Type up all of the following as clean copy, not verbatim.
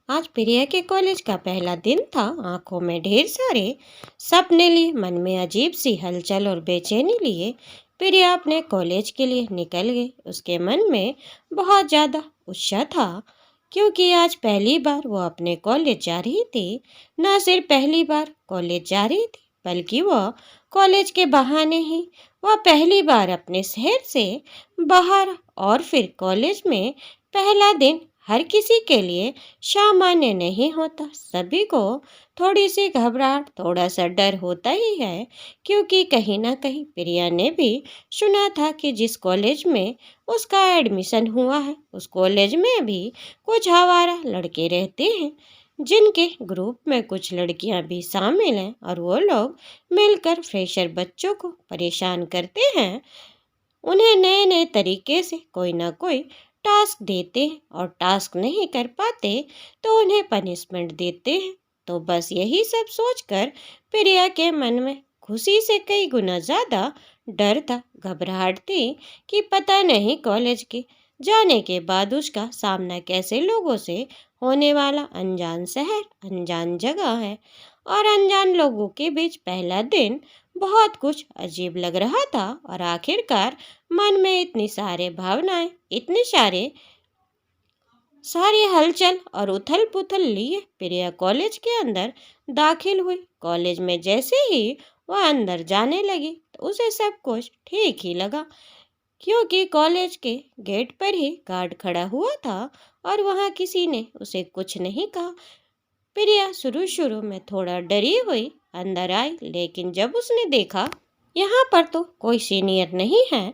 आज प्रिया के कॉलेज का पहला दिन था। आंखों में ढेर सारे सपने लिए, मन में अजीब सी हलचल और बेचैनी लिए प्रिया अपने कॉलेज के लिए निकल गई। उसके मन में बहुत ज़्यादा उत्साह था, क्योंकि आज पहली बार वो अपने कॉलेज जा रही थी। न सिर्फ पहली बार कॉलेज जा रही थी, बल्कि वह कॉलेज के बहाने ही वह पहली बार अपने शहर से बाहर। और फिर कॉलेज में पहला दिन हर किसी के लिए सामान्य नहीं होता। सभी को थोड़ी सी घबराहट, थोड़ा सा डर होता ही है, क्योंकि कहीं ना कहीं प्रिया ने भी सुना था कि जिस कॉलेज में उसका एडमिशन हुआ है, उस कॉलेज में भी कुछ आवारा लड़के रहते हैं, जिनके ग्रुप में कुछ लड़कियां भी शामिल हैं, और वो लोग मिलकर फ्रेशर बच्चों को परेशान करते हैं। उन्हें नए नए तरीके से कोई ना कोई टास्क देते हैं, और टास्क नहीं कर पाते तो उन्हें पनिशमेंट देते हैं। तो बस यही सब सोचकर प्रिया के मन में खुशी से कई गुना ज़्यादा डर था, घबराहट थी कि पता नहीं कॉलेज के जाने के बाद उसका सामना कैसे लोगों से होने वाला। अनजान शहर, अनजान जगह है, और अनजान लोगों के बीच पहला दिन बहुत कुछ अजीब लग रहा था। और आखिरकार मन में इतनी सारे भावनाएं, इतने सारी हलचल और उथल पुथल लिए प्रिया कॉलेज के अंदर दाखिल हुई। कॉलेज में जैसे ही वह अंदर जाने लगी तो उसे सब कुछ ठीक ही लगा, क्योंकि कॉलेज के गेट पर ही गार्ड खड़ा हुआ था और वहां किसी ने उसे कुछ नहीं कहा। प्रिया शुरू शुरू में थोड़ा डरी हुई अंदर आई, लेकिन जब उसने देखा यहाँ पर तो कोई सीनियर नहीं है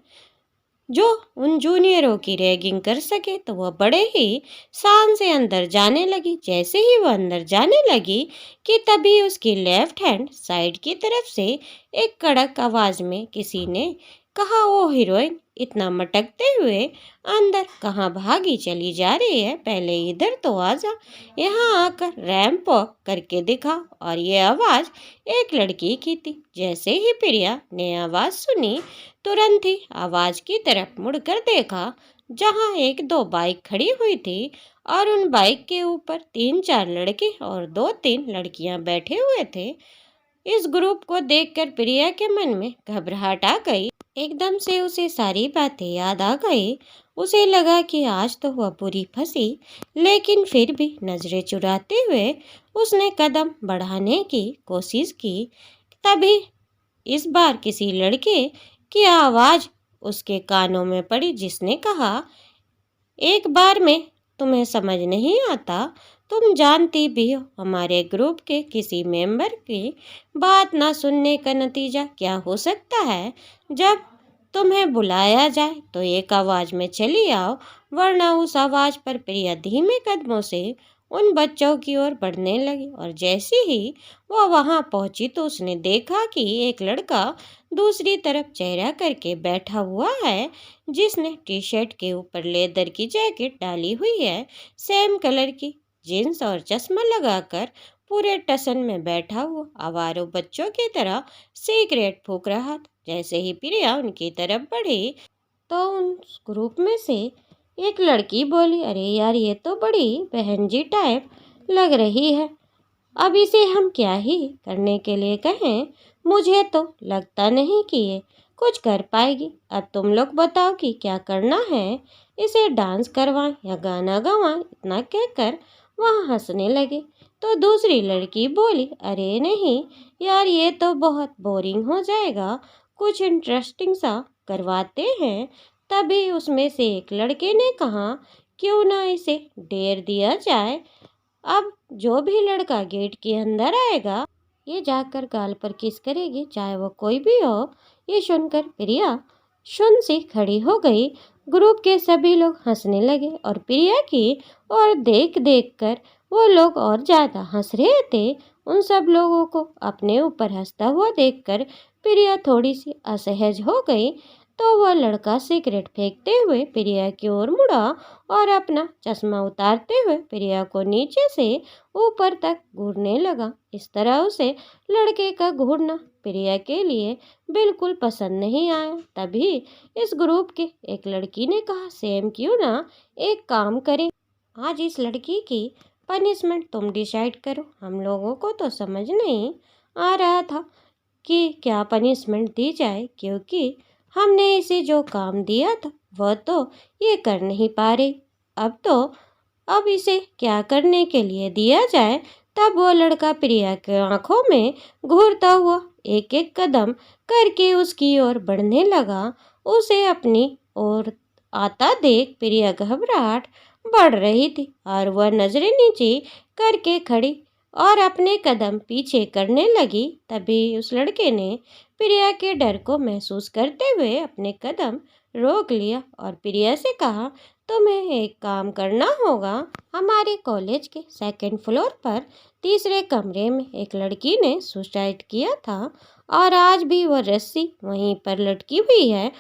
जो उन जूनियरों की रैगिंग कर सके, तो वह बड़े ही शान से अंदर जाने लगी। जैसे ही वह अंदर जाने लगी कि तभी उसकी लेफ्ट हैंड साइड की तरफ से एक कड़क आवाज में किसी ने कहा, "ओ हीरोइन, इतना मटकते हुए अंदर कहाँ भागी चली जा रही है? पहले इधर तो आ जा, यहाँ आकर रैंप वॉक करके दिखा।" और ये आवाज एक लड़की की थी। जैसे ही प्रिया ने आवाज सुनी, तुरंत ही आवाज की तरफ मुड़कर देखा, जहां एक दो बाइक खड़ी हुई थी, और उन बाइक के ऊपर तीन चार लड़के और दो तीन लड़कियां बैठे हुए थे। इस ग्रुप को देखकर प्रिया के मन में घबराहट आ गई। एकदम से उसे सारी बातें याद आ गई। उसे लगा कि आज तो वह बुरी फंसी, लेकिन फिर भी नजरें चुराते हुए उसने कदम बढ़ाने की कोशिश की। तभी इस बार किसी लड़के की आवाज उसके कानों में पड़ी, जिसने कहा, "एक बार में तुम्हें समझ नहीं आता? तुम जानती भी हो हमारे ग्रुप के किसी मेंबर की बात ना सुनने का नतीजा क्या हो सकता है। जब तुम्हें बुलाया जाए तो एक आवाज में चली आओ, वरना..." उस आवाज पर प्रिया धीमे कदमों से उन बच्चों की ओर बढ़ने लगी। और जैसे ही वह वहां पहुंची तो उसने देखा कि एक लड़का दूसरी तरफ चेहरा करके बैठा हुआ है, जिसने टी शर्ट के ऊपर लेदर की जैकेट डाली हुई है, सेम कलर की जींस और चश्मा लगाकर पूरे टसन में बैठा हुआ आवारों बच्चों की तरह सिगरेट फूंक रहा था। जैसे ही प्रिया उनकी तरफ बढ़ी तो उन ग्रुप में से एक लड़की बोली, "अरे यार, ये तो बड़ी बहन जी टाइप लग रही है। अब इसे हम क्या ही करने के लिए कहें? मुझे तो लगता नहीं कि ये कुछ कर पाएगी। अब तुम लोग बताओ कि क्या करना है? इसे डांस करवाएं या गाना गवाएं?" इतना कहकर वह हंसने लगे। तो दूसरी लड़की बोली, "अरे नहीं यार, ये तो बहुत बोरिंग हो जाएगा, कुछ इंटरेस्टिंग सा करवाते हैं।" तभी उसमें से एक लड़के ने कहा, "क्यों ना इसे डेयर दिया जाए। अब जो भी लड़का गेट के अंदर आएगा, ये जाकर गाल पर किस करेगी, चाहे वो कोई भी हो।" ये सुनकर प्रिया सुन सी खड़ी हो गई। ग्रुप के सभी लोग हंसने लगे, और प्रिया की और देख देख कर वो लोग और ज्यादा हंस रहे थे। उन सब लोगों को अपने ऊपर हंसता हुआ देखकर प्रिया थोड़ी सी असहज हो गई। तो वह लड़का सिगरेट फेंकते हुए प्रिया की ओर मुड़ा, और अपना चश्मा उतारते हुए प्रिया को नीचे से ऊपर तक घूरने लगा। इस तरह उसे लड़के का घूरना प्रिया के लिए बिल्कुल पसंद नहीं आया। तभी इस ग्रुप के एक लड़की ने कहा, "सेम, क्यों ना एक काम करें, आज इस लड़की की पनिशमेंट तुम डिसाइड करो। हम लोगों को तो समझ नहीं आ रहा था कि क्या पनिशमेंट दी जाए, क्योंकि हमने इसे जो काम दिया था वह तो ये कर नहीं पा रही। अब इसे क्या करने के लिए दिया जाए। तब वो लड़का प्रिया के आंखों में घूरता हुआ एक एक कदम करके उसकी ओर बढ़ने लगा। उसे अपनी ओर आता देख प्रिया घबराहट बढ़ रही थी और वह नजरें नीचे करके खड़ी और अपने कदम पीछे करने लगी। तभी उस लड़के ने प्रिया के डर को महसूस करते हुए अपने कदम रोक लिया और प्रिया से कहा, तुम्हें एक काम करना होगा। हमारे कॉलेज के सेकंड फ्लोर पर तीसरे कमरे में एक लड़की ने सुसाइड किया था और आज भी वह रस्सी वहीं पर लटकी हुई है।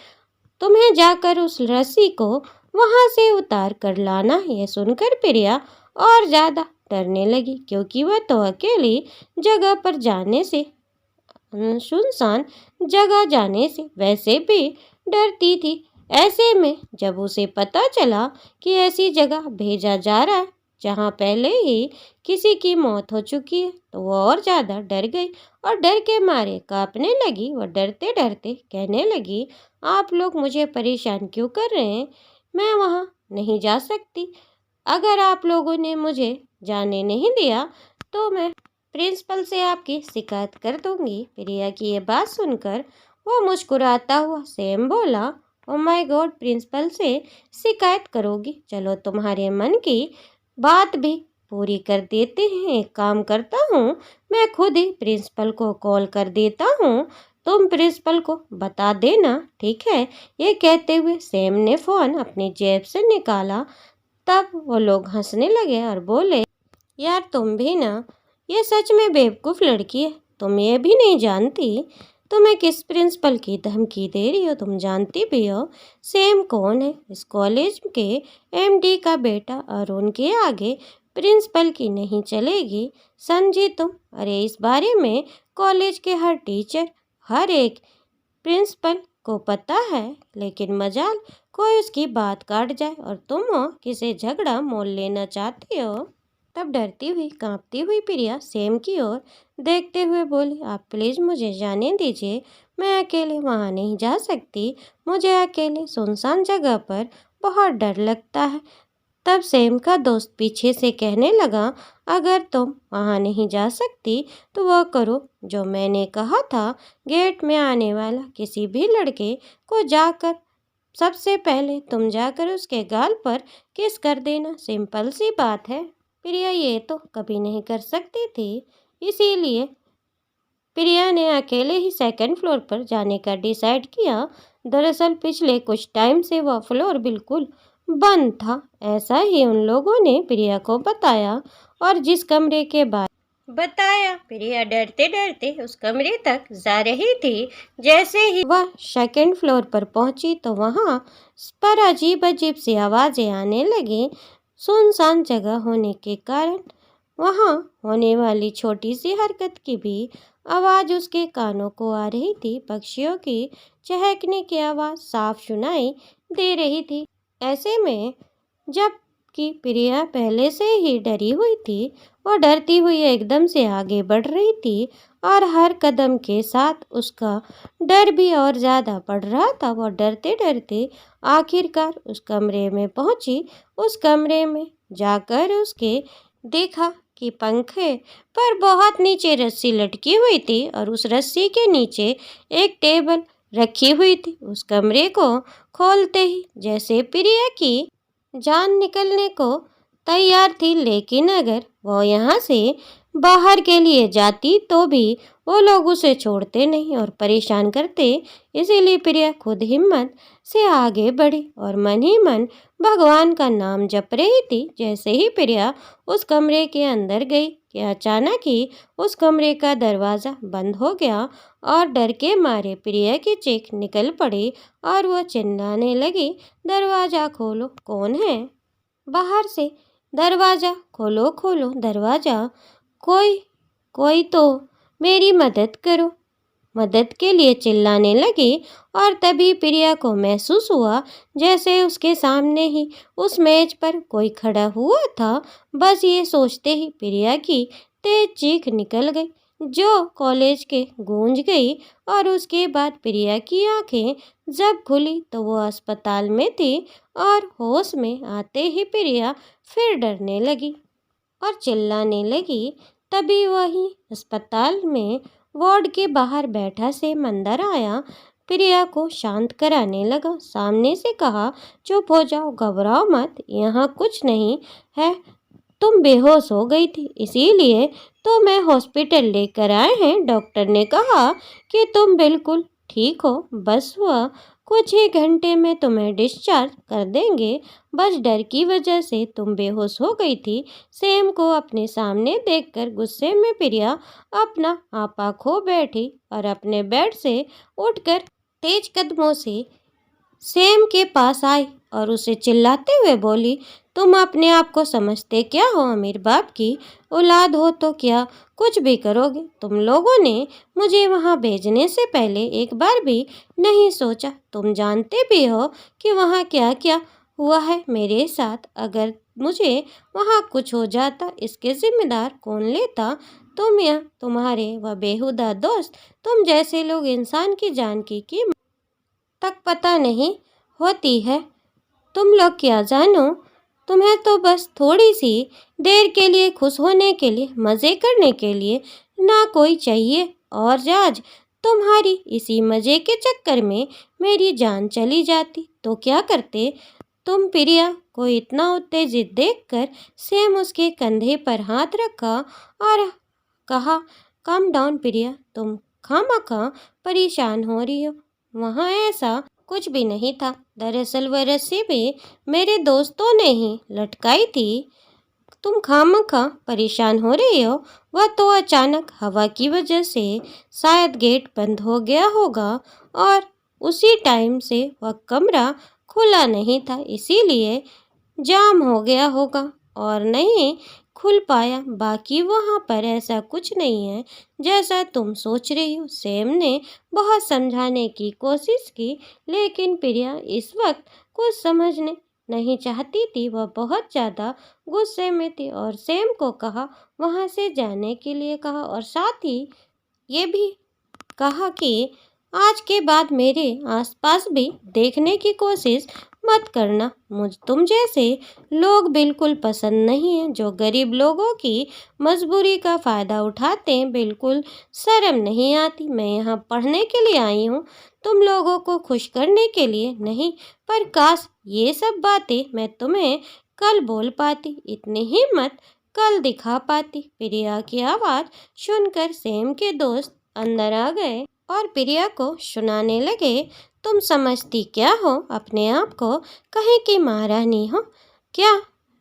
तुम्हें जाकर उस रस्सी को वहां से उतार कर लाना। यह सुनकर प्रिया और ज़्यादा डरने लगी, क्योंकि वह तो अकेली जगह पर जाने से, सुनसान जगह जाने से वैसे भी डरती थी। ऐसे में जब उसे पता चला कि ऐसी जगह भेजा जा रहा है जहाँ पहले ही किसी की मौत हो चुकी है, तो वह और ज़्यादा डर गई और डर के मारे कांपने लगी। वह डरते डरते कहने लगी, आप लोग मुझे परेशान क्यों कर रहे हैं? मैं वहाँ नहीं जा सकती। अगर आप लोगों ने मुझे जाने नहीं दिया तो मैं प्रिंसिपल से आपकी शिकायत कर दूंगी। प्रिया की ये बात सुनकर वो मुस्कुराता हुआ सैम बोला, ओ माय गॉड, प्रिंसिपल से शिकायत करोगी? चलो तुम्हारे मन की बात भी पूरी कर देते हैं। एक काम करता हूँ, मैं खुद ही प्रिंसिपल को कॉल कर देता हूँ, तुम प्रिंसिपल को बता देना, ठीक है? ये कहते हुए सैम ने फ़ोन अपनी जेब से निकाला। तब वो लोग हंसने लगे और बोले, यार तुम भी ना, ये सच में बेवकूफ़ लड़की है। तुम ये भी नहीं जानती तुम्हें किस प्रिंसिपल की धमकी दे रही हो। तुम जानती भी हो सैम कौन है, इस कॉलेज के एमडी का बेटा, और उनके आगे प्रिंसिपल की नहीं चलेगी। समझी तुम? अरे इस बारे में कॉलेज के हर टीचर, हर एक प्रिंसिपल को पता है, लेकिन मजाल कोई उसकी बात काट जाए और तुम हो किसे झगड़ा मोल लेना चाहती हो। तब डरती हुई कांपती हुई प्रिया सैम की ओर देखते हुए बोली, आप प्लीज़ मुझे जाने दीजिए, मैं अकेले वहाँ नहीं जा सकती। मुझे अकेले सुनसान जगह पर बहुत डर लगता है। तब सैम का दोस्त पीछे से कहने लगा, अगर तुम वहाँ नहीं जा सकती तो वह करो जो मैंने कहा था। गेट में आने वाला किसी भी लड़के को जाकर सबसे पहले तुम जाकर उसके गाल पर किस कर देना। सिंपल सी बात है। प्रिया ये तो कभी नहीं कर सकती थी, इसीलिए प्रिया ने अकेले ही सेकंड फ्लोर पर जाने का डिसाइड किया। दरअसल पिछले कुछ टाइम से वह फ्लोर बिल्कुल बंद था, ऐसा ही उन लोगों ने प्रिया को बताया। और जिस कमरे के बारे बताया, प्रिया डरते डरते उस कमरे तक जा रही थी। जैसे ही वह सेकंड फ्लोर पर पहुंची तो वहां पर अजीब अजीब सी आवाज़ें आने लगी। सुनसान जगह होने के कारण वहां होने वाली छोटी सी हरकत की भी आवाज़ उसके कानों को आ रही थी। पक्षियों की चहकने की आवाज़ साफ सुनाई दे रही थी। ऐसे में जब कि प्रिया पहले से ही डरी हुई थी, वो डरती हुई एकदम से आगे बढ़ रही थी और हर कदम के साथ उसका डर भी और ज़्यादा बढ़ रहा था। वो डरते डरते आखिरकार उस कमरे में पहुंची। उस कमरे में जाकर उसके देखा कि पंखे पर बहुत नीचे रस्सी लटकी हुई थी और उस रस्सी के नीचे एक टेबल रखी हुई थी। उस कमरे को खोलते ही जैसे प्रिया की जान निकलने को तैयार थी, लेकिन अगर वो यहाँ से बाहर के लिए जाती तो भी वो लोग उसे छोड़ते नहीं और परेशान करते। इसीलिए प्रिया खुद हिम्मत से आगे बढ़ी और मन ही मन भगवान का नाम जप रही थी। जैसे ही प्रिया उस कमरे के अंदर गई कि अचानक ही उस कमरे का दरवाज़ा बंद हो गया और डर के मारे प्रिया की चीख निकल पड़ी और वह चिल्लाने लगी, दरवाज़ा खोलो, कौन है बाहर से? दरवाज़ा खोलो, खोलो दरवाज़ा, कोई कोई तो मेरी मदद करो। मदद के लिए चिल्लाने लगी और तभी प्रिया को महसूस हुआ जैसे उसके सामने ही उस मेज पर कोई खड़ा हुआ था। बस ये सोचते ही प्रिया की तेज चीख निकल गई जो कॉलेज के गूंज गई और उसके बाद प्रिया की आंखें जब खुली तो वो अस्पताल में थी और होश में आते ही प्रिया फिर डरने लगी और चिल्लाने लगी। तभी वही अस्पताल में वार्ड के बाहर बैठा सेम अंदर आया, प्रिया को शांत कराने लगा। सामने से कहा, चुप हो जाओ, घबराओ मत, यहाँ कुछ नहीं है, तुम बेहोश हो गई थी इसीलिए तो मैं हॉस्पिटल लेकर आए हैं। डॉक्टर ने कहा कि तुम बिल्कुल ठीक हो, बस वह कुछ ही घंटे में तुम्हें डिस्चार्ज कर देंगे। बस डर की वजह से तुम बेहोश हो गई थी। सेम को अपने सामने देखकर गुस्से में प्रिया अपना आपा खो बैठी और अपने बेड से उठकर तेज कदमों से सेम के पास आई और उसे चिल्लाते हुए बोली, तुम अपने आप को समझते क्या हो? अमीर बाप की औलाद हो तो क्या कुछ भी करोगे? तुम लोगों ने मुझे वहाँ भेजने से पहले एक बार भी नहीं सोचा। तुम जानते भी हो कि वहाँ क्या क्या हुआ है मेरे साथ। अगर मुझे वहाँ कुछ हो जाता इसके जिम्मेदार कौन लेता? तुम या तुम्हारे वह बेहुदा दोस्त। तुम जैसे लोग इंसान की जान की कीमत तक पता नहीं होती है। तुम लोग क्या जानो, तुम्हें तो बस थोड़ी सी देर के लिए खुश होने के लिए, मज़े करने के लिए ना कोई चाहिए। और आज तुम्हारी इसी मज़े के चक्कर में मेरी जान चली जाती तो क्या करते तुम? प्रिया को इतना उत्तेजित देखकर सेम उसके कंधे पर हाथ रखा और कहा, काम डाउन प्रिया, तुम खामखा परेशान हो रही हो। वहाँ ऐसा कुछ भी नहीं था। दरअसल वह रस्सी भी मेरे दोस्तों ने ही लटकाई थी। तुम खामखा परेशान हो रही हो। वह तो अचानक हवा की वजह से शायद गेट बंद हो गया होगा और उसी टाइम से वह कमरा खुला नहीं था, इसीलिए जाम हो गया होगा और नहीं खुल पाया। बाकी वहाँ पर ऐसा कुछ नहीं है जैसा तुम सोच रही हो। सेम ने बहुत समझाने की कोशिश की लेकिन प्रिया इस वक्त कुछ समझने नहीं चाहती थी। वह बहुत ज़्यादा गुस्से में थी और सेम को कहा वहाँ से जाने के लिए कहा और साथ ही ये भी कहा कि आज के बाद मेरे आसपास भी देखने की कोशिश मत करना। तुम जैसे लोग बिल्कुल पसंद नहीं हैं जो गरीब लोगों की मजबूरी का फ़ायदा उठाते हैं। बिल्कुल शर्म नहीं आती। मैं यहाँ पढ़ने के लिए आई हूँ, तुम लोगों को खुश करने के लिए नहीं। पर काश ये सब बातें मैं तुम्हें कल बोल पाती, इतनी हिम्मत कल दिखा पाती। प्रिया की आवाज़ सुनकर सेम के दोस्त अंदर आ गए और प्रिया को सुनाने लगे, तुम समझती क्या हो अपने आप को? कहीं की महारानी हो क्या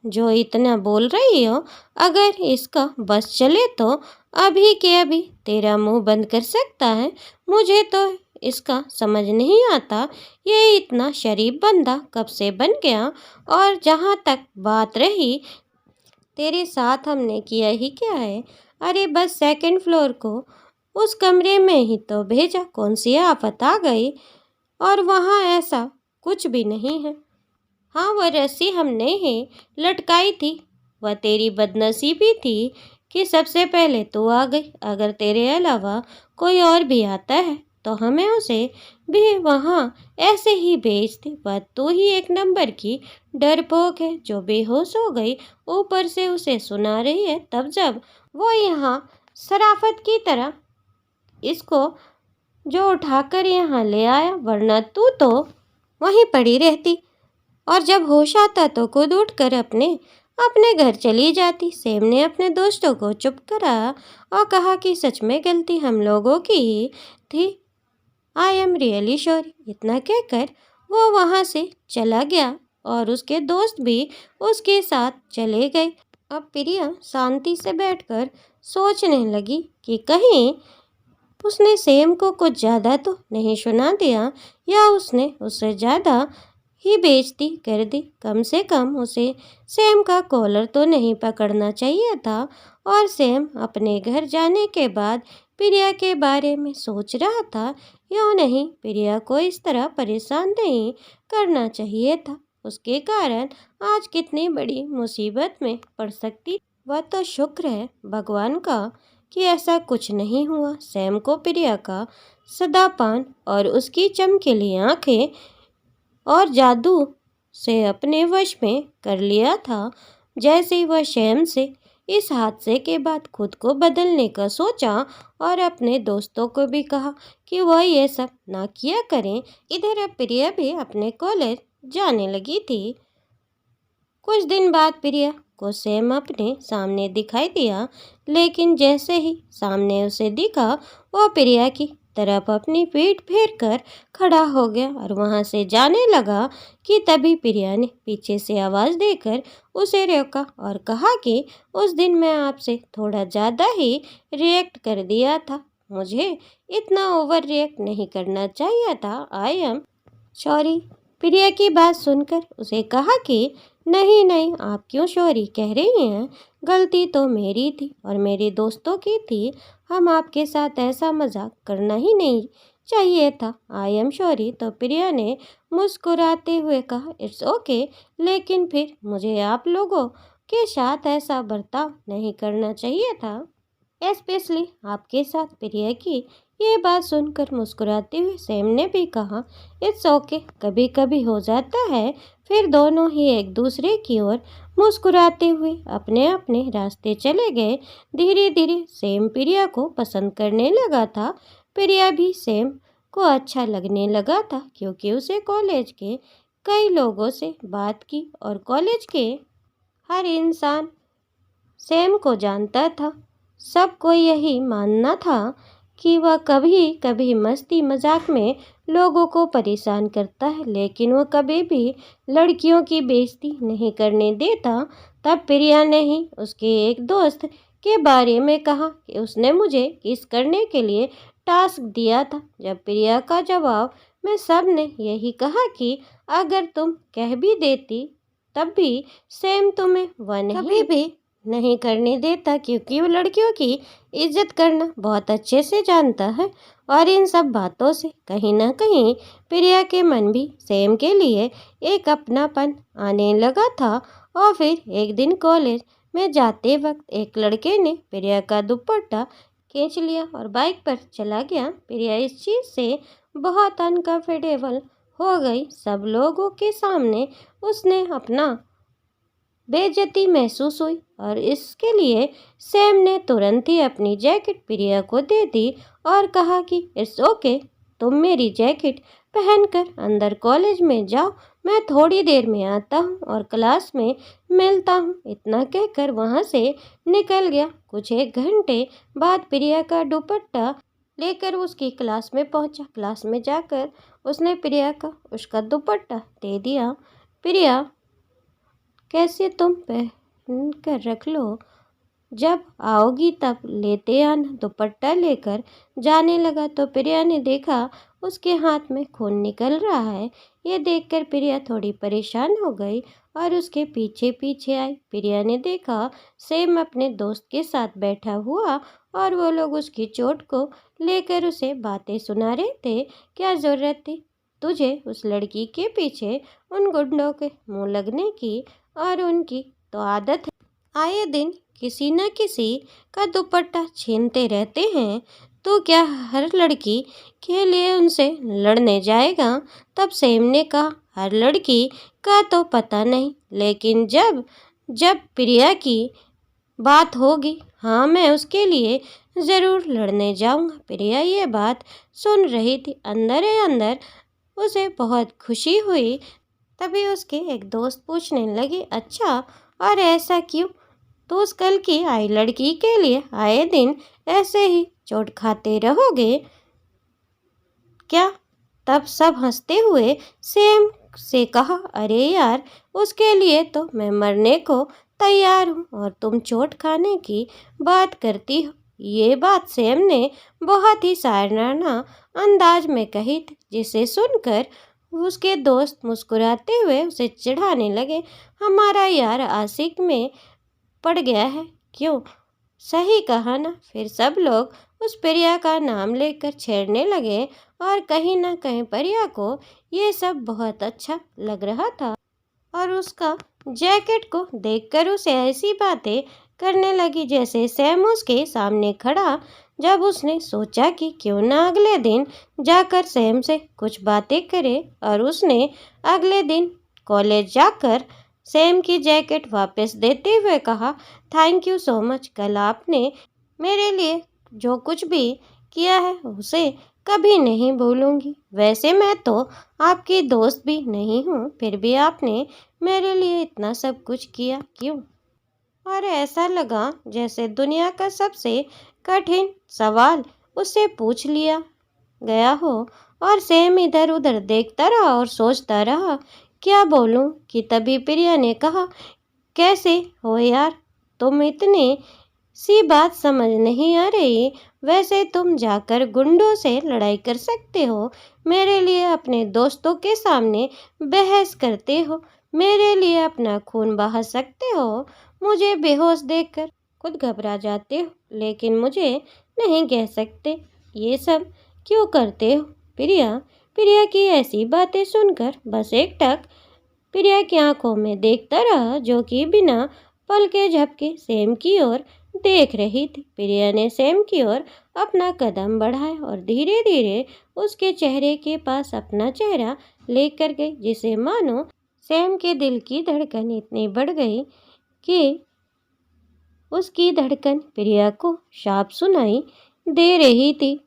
जो इतना बोल रही हो? अगर इसका बस चले तो अभी के अभी तेरा मुंह बंद कर सकता है। मुझे तो इसका समझ नहीं आता ये इतना शरीफ बंदा कब से बन गया। और जहाँ तक बात रही तेरे साथ हमने किया ही क्या है? अरे बस सेकंड फ्लोर को उस कमरे में ही तो भेजा, कौन सी आफत आ गई? और वहाँ ऐसा कुछ भी नहीं है। हाँ, वह रस्सी हमने ही लटकाई थी। वह तेरी बदनसीबी थी कि सबसे पहले तू आ गई। अगर तेरे अलावा कोई और भी आता है तो हमें उसे भी वहाँ ऐसे ही भेजती। वह तू ही एक नंबर की डरपोक है जो बेहोश हो गई, ऊपर से उसे सुना रही है तब जब वो यहाँ शराफत की तरह इसको जो उठाकर यहाँ ले आया, वरना तू तो वहीं पड़ी रहती और जब होश आता तो खुद उठकर अपने अपने घर चली जाती। सेम ने अपने दोस्तों को चुप कराया और कहा कि सच में गलती हम लोगों की ही थी। I am really sorry. इतना कहकर वो वहाँ से चला गया और उसके दोस्त भी उसके साथ चले गए। अब प्रिया शांति से बैठकर सोचने लगी कि कहीं उसने सेम को कुछ ज़्यादा तो नहीं सुना दिया या उसने उससे ज़्यादा ही बेइज्जती कर दी। कम से कम उसे सेम का कॉलर तो नहीं पकड़ना चाहिए था। और सेम अपने घर जाने के बाद प्रिया के बारे में सोच रहा था। यूँ नहीं, प्रिया को इस तरह परेशान नहीं करना चाहिए था। उसके कारण आज कितनी बड़ी मुसीबत में पड़ सकती। वह तो शुक्र है भगवान का कि ऐसा कुछ नहीं हुआ। सैम को प्रिया का सदापान और उसकी चमकीली आंखें और जादू से अपने वश में कर लिया था। जैसे ही वह सैम से इस हादसे के बाद खुद को बदलने का सोचा और अपने दोस्तों को भी कहा कि वह ये सब ना किया करें। इधर अब प्रिया भी अपने कॉलेज जाने लगी थी। कुछ दिन बाद प्रिया को सैम अपने सामने दिखाई दिया, लेकिन जैसे ही सामने उसे दिखा वो प्रिया की तरफ अपनी पीठ फेर कर खड़ा हो गया और वहां से जाने लगा कि तभी प्रिया ने पीछे से आवाज़ देकर उसे रोका और कहा कि उस दिन मैं आपसे थोड़ा ज़्यादा ही रिएक्ट कर दिया था। मुझे इतना ओवर रिएक्ट नहीं करना चाहिए था। I am sorry. प्रिया की बात सुनकर उसे कहा कि नहीं नहीं, आप क्यों सॉरी कह रही हैं? गलती तो मेरी थी और मेरे दोस्तों की थी। हम आपके साथ ऐसा मजाक करना ही नहीं चाहिए था। I am sorry. तो प्रिया ने मुस्कुराते हुए कहा इट्स ओके, लेकिन फिर मुझे आप लोगों के साथ ऐसा बर्ताव नहीं करना चाहिए था, स्पेशली आपके साथ। प्रिया की ये बात सुनकर मुस्कुराते हुए सैम ने भी कहा इट्स ओके, कभी कभी हो जाता है। फिर दोनों ही एक दूसरे की ओर मुस्कुराते हुए अपने अपने रास्ते चले गए। धीरे धीरे सैम प्रिया को पसंद करने लगा था। प्रिया भी सैम को अच्छा लगने लगा था, क्योंकि उसे कॉलेज के कई लोगों से बात की और कॉलेज के हर इंसान सैम को जानता था। सबको यही मानना था कि वह कभी कभी मस्ती मजाक में लोगों को परेशान करता है, लेकिन वह कभी भी लड़कियों की बेइज्जती नहीं करने देता। तब प्रिया ने ही उसके एक दोस्त के बारे में कहा कि उसने मुझे किस करने के लिए टास्क दिया था। जब प्रिया का जवाब में सब ने यही कहा कि अगर तुम कह भी देती तब भी सेम तुम्हें वह कभी भी नहीं करने देता, क्योंकि वो लड़कियों की इज्जत करना बहुत अच्छे से जानता है। और इन सब बातों से कहीं ना कहीं प्रिया के मन भी सेम के लिए एक अपनापन आने लगा था। और फिर एक दिन कॉलेज में जाते वक्त एक लड़के ने प्रिया का दुपट्टा खींच लिया और बाइक पर चला गया। प्रिया इस चीज़ से बहुत अनकंफर्टेबल हो गई। सब लोगों के सामने उसने अपना बेइज्जती महसूस हुई और इसके लिए सैम ने तुरंत ही अपनी जैकेट प्रिया को दे दी और कहा कि इट्स ओके, तुम मेरी जैकेट पहनकर अंदर कॉलेज में जाओ, मैं थोड़ी देर में आता हूँ और क्लास में मिलता हूँ। इतना कहकर वहाँ से निकल गया। कुछ एक घंटे बाद प्रिया का दुपट्टा लेकर उसकी क्लास में पहुँचा। क्लास में जाकर उसने प्रिया का उसका दुपट्टा दे दिया। प्रिया, कैसे तुम पहन कर रख लो, जब आओगी तब लेते आना। दुपट्टा लेकर जाने लगा तो प्रिया ने देखा उसके हाथ में खून निकल रहा है। ये देखकर प्रिया थोड़ी परेशान हो गई और उसके पीछे पीछे आई। प्रिया ने देखा सेम अपने दोस्त के साथ बैठा हुआ और वो लोग उसकी चोट को लेकर उसे बातें सुना रहे थे। क्या ज़रूरत थी तुझे उस लड़की के पीछे उन गुंडों के मुंह लगने की? और उनकी तो आदत है आए दिन किसी न किसी का दुपट्टा छीनते रहते हैं। तो क्या हर लड़की के लिए उनसे लड़ने जाएगा? तब सेम ने कहा हर लड़की का तो पता नहीं, लेकिन जब जब प्रिया की बात होगी, हाँ मैं उसके लिए ज़रूर लड़ने जाऊंगा। प्रिया ये बात सुन रही थी। अंदर ही अंदर उसे बहुत खुशी हुई। तभी उसके एक दोस्त पूछने लगे अच्छा, और ऐसा क्यों? तो उस कल की आई लड़की के लिए आए दिन ऐसे ही चोट खाते रहोगे क्या? तब सब हंसते हुए सेम से कहा अरे यार, उसके लिए तो मैं मरने को तैयार हूँ और तुम चोट खाने की बात करती हो। ये बात सेम ने बहुत ही शायराना अंदाज में कही थी, जिसे सुनकर उसके दोस्त मुस्कुराते हुए उसे चिढ़ाने लगे। हमारा यार आशिक में पड़ गया है क्यों? सही कहा ना? फिर सब लोग उस प्रिया का नाम लेकर छेड़ने लगे और कहीं ना कहीं प्रिया को ये सब बहुत अच्छा लग रहा था और उसका जैकेट को देखकर उसे ऐसी बातें करने लगी जैसे सैम उसके सामने खड़ा। जब उसने सोचा कि क्यों ना अगले दिन जाकर सैम से कुछ बातें करे और उसने अगले दिन कॉलेज जाकर सैम की जैकेट वापस देते हुए कहा, थैंक यू सो मच, कल आपने मेरे लिए जो कुछ भी किया है उसे कभी नहीं भूलूंगी। वैसे मैं तो आपकी दोस्त भी नहीं हूँ, फिर भी आपने मेरे लिए इतना सब कुछ किया क्यों? और ऐसा लगा जैसे दुनिया का सबसे कठिन सवाल उससे पूछ लिया गया हो। और सैम इधर उधर देखता रहा और सोचता रहा क्या बोलूं कि तभी प्रिया ने कहा, कैसे हो यार, तुम इतनी सी बात समझ नहीं आ रही? वैसे तुम जाकर गुंडों से लड़ाई कर सकते हो, मेरे लिए अपने दोस्तों के सामने बहस करते हो, मेरे लिए अपना खून बहा सकते हो, मुझे बेहोश देखकर खुद घबरा जाते हो, लेकिन मुझे नहीं कह सकते। ये सब क्यों करते हो प्रिया? प्रिया की ऐसी बातें सुनकर बस एकटक प्रिया की आंखों में देखता रहा, जो कि बिना पल के झपके सैम की ओर देख रही थी। प्रिया ने सैम की ओर अपना कदम बढ़ाया और धीरे धीरे उसके चेहरे के पास अपना चेहरा लेकर गई, जिसे मानो सैम के दिल की धड़कन इतनी बढ़ गई कि उसकी धड़कन प्रिया को साफ सुनाई दे रही थी,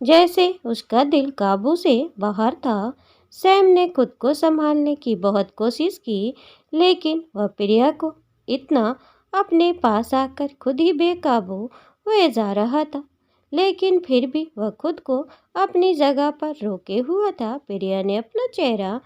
जैसे उसका दिल काबू से बाहर था। सैम ने खुद को संभालने की बहुत कोशिश की, लेकिन वह प्रिया को इतना अपने पास आकर खुद ही बेकाबू हुए जा रहा था। लेकिन फिर भी वह खुद को अपनी जगह पर रोके हुआ था। प्रिया ने अपना चेहरा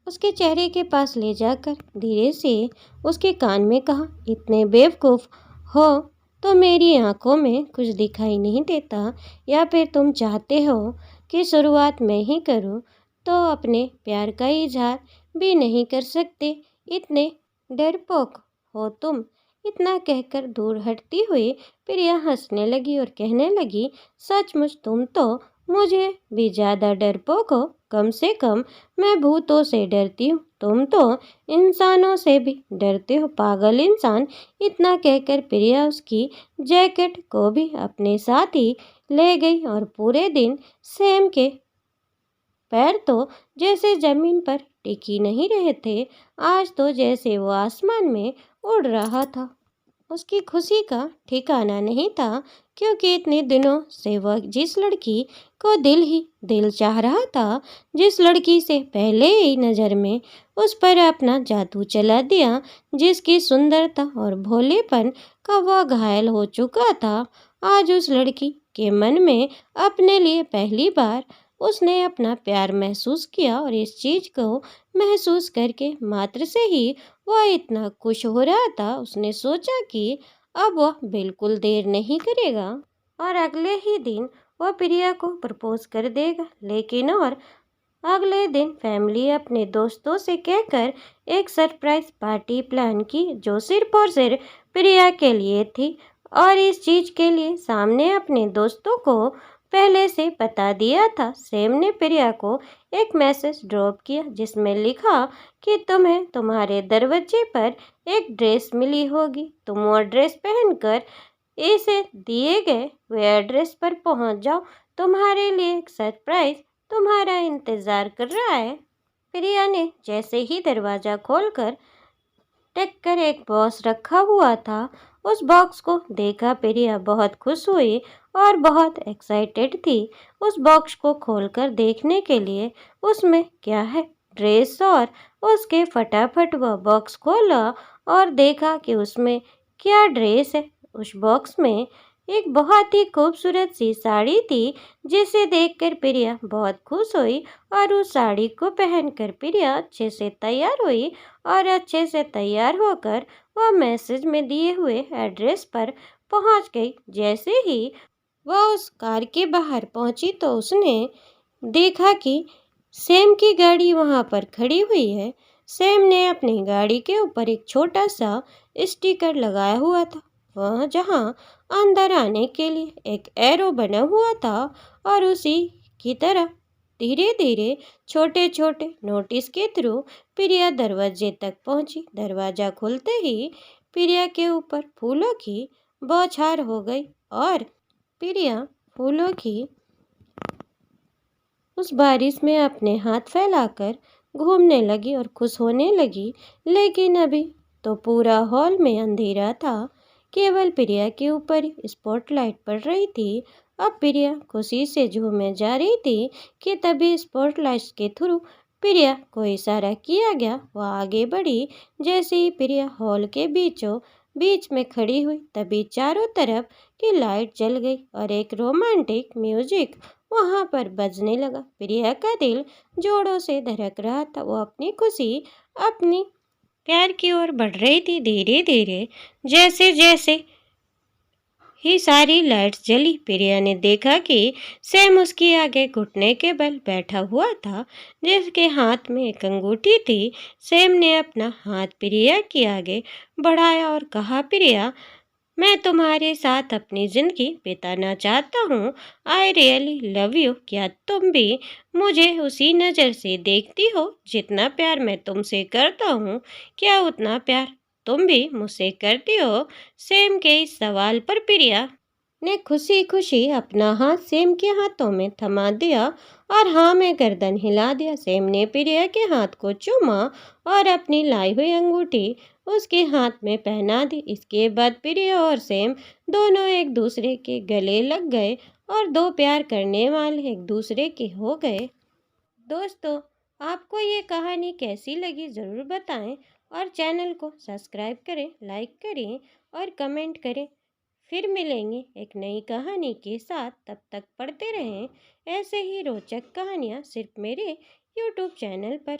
उसके चेहरे के पास ले जाकर धीरे से उसके कान में कहा, इतने बेवकूफ़ हो तो मेरी आंखों में कुछ दिखाई नहीं देता, या फिर तुम चाहते हो कि शुरुआत मैं ही करूं, तो अपने प्यार का इजहार भी नहीं कर सकते, इतने डरपोक हो तुम? इतना कहकर दूर हटती हुई प्रिया हंसने लगी और कहने लगी, सचमुच तुम तो मुझे भी ज़्यादा डरपोक हो, कम से कम मैं भूतों से डरती हूँ, तुम तो इंसानों से भी डरते हो, पागल इंसान। इतना कहकर प्रिया उसकी जैकेट को भी अपने साथ ही ले गई और पूरे दिन सैम के पैर तो जैसे जमीन पर टिकी नहीं रहे थे, आज तो जैसे वो आसमान में उड़ रहा था। उसकी खुशी का ठिकाना नहीं था, क्योंकि इतने दिनों से वह जिस लड़की को दिल ही दिल चाह रहा था, जिस लड़की से पहले ही नज़र में उस पर अपना जादू चला दिया, जिसकी सुंदरता और भोलेपन का वह घायल हो चुका था, आज उस लड़की के मन में अपने लिए पहली बार उसने अपना प्यार महसूस किया। और इस चीज़ को महसूस करके मात्र से ही वह इतना खुश हो रहा था। उसने सोचा कि अब वह बिल्कुल देर नहीं करेगा और अगले ही दिन वह प्रिया को प्रपोज कर देगा। लेकिन और अगले दिन फैमिली अपने दोस्तों से कहकर एक सरप्राइज पार्टी प्लान की, जो सिर्फ और सिर्फ प्रिया के लिए थी। और इस चीज़ के लिए सामने अपने दोस्तों को पहले से बता दिया था। सैम ने प्रिया को एक मैसेज ड्रॉप किया, जिसमें लिखा कि तुम्हें तुम्हारे दरवाजे पर एक ड्रेस मिली होगी, तुम वो ड्रेस पहनकर इसे दिए गए हुए एड्रेस पर पहुंच जाओ, तुम्हारे लिए एक सरप्राइज तुम्हारा इंतज़ार कर रहा है। प्रिया ने जैसे ही दरवाज़ा खोलकर टेक एक बॉक्स रखा हुआ था, उस बॉक्स को देखा। प्रिया बहुत खुश हुई और बहुत एक्साइटेड थी उस बॉक्स को खोलकर देखने के लिए उसमें क्या है, ड्रेस। और उसके फटाफट वह बॉक्स खोला और देखा कि उसमें क्या ड्रेस है। उस बॉक्स में एक बहुत ही खूबसूरत सी साड़ी थी, जिसे देखकर प्रिया बहुत खुश हुई और उस साड़ी को पहनकर प्रिया अच्छे से तैयार हुई और अच्छे से तैयार होकर वह मैसेज में दिए हुए एड्रेस पर पहुंच गई। जैसे ही वह उस कार के बाहर पहुंची तो उसने देखा कि सैम की गाड़ी वहां पर खड़ी हुई है। सैम ने अपनी गाड़ी के ऊपर एक छोटा सा स्टिकर लगाया हुआ था, वह जहाँ अंदर आने के लिए एक एरो बना हुआ था और उसी की तरह धीरे धीरे छोटे छोटे नोटिस के थ्रू प्रिया दरवाजे तक पहुंची। दरवाजा खुलते ही प्रिया के ऊपर फूलों की बौछार हो गई और प्रिया फूलों की उस बारिश में अपने हाथ फैलाकर घूमने लगी और खुश होने लगी। लेकिन अभी तो पूरा हॉल में अंधेरा था, केवल प्रिया के ऊपर ही स्पॉटलाइट पड़ रही थी। अब प्रिया खुशी से झूमे जा रही थी कि तभी स्पॉटलाइट के थ्रू प्रिया को इशारा किया गया। वह आगे बढ़ी। जैसे ही प्रिया हॉल के बीचों बीच में खड़ी हुई तभी चारों तरफ की लाइट जल गई और एक रोमांटिक म्यूजिक वहां पर बजने लगा। प्रिया का दिल जोरों से धड़क रहा था। वो अपनी खुशी अपनी प्यार की ओर बढ़ रही थी। धीरे धीरे जैसे जैसे ही सारी लाइट्स जली, प्रिया ने देखा कि सैम उसके आगे घुटने के बल बैठा हुआ था, जिसके हाथ में एक अंगूठी थी। सैम ने अपना हाथ प्रिया के आगे बढ़ाया और कहा, प्रिया, मैं तुम्हारे साथ अपनी जिंदगी बिताना चाहता हूँ। I really love you. क्या तुम भी मुझे उसी नज़र से देखती हो? जितना प्यार मैं तुमसे करता हूँ, क्या उतना प्यार तुम भी मुझसे करती हो? सेम के इस सवाल पर प्रिया ने खुशी खुशी अपना हाथ सेम के हाथों में थमा दिया और हाँ में गर्दन हिला दिया। सेम ने प्रिया के हाथ को चूमा और अपनी लाई हुई अंगूठी उसके हाथ में पहना दी। इसके बाद प्रिया और सेम दोनों एक दूसरे के गले लग गए और दो प्यार करने वाले एक दूसरे के हो गए। दोस्तों, आपको ये कहानी कैसी लगी ज़रूर बताएं और चैनल को सब्सक्राइब करें, लाइक करें और कमेंट करें। फिर मिलेंगे एक नई कहानी के साथ। तब तक पढ़ते रहें ऐसे ही रोचक कहानियाँ सिर्फ मेरे यूट्यूब चैनल पर।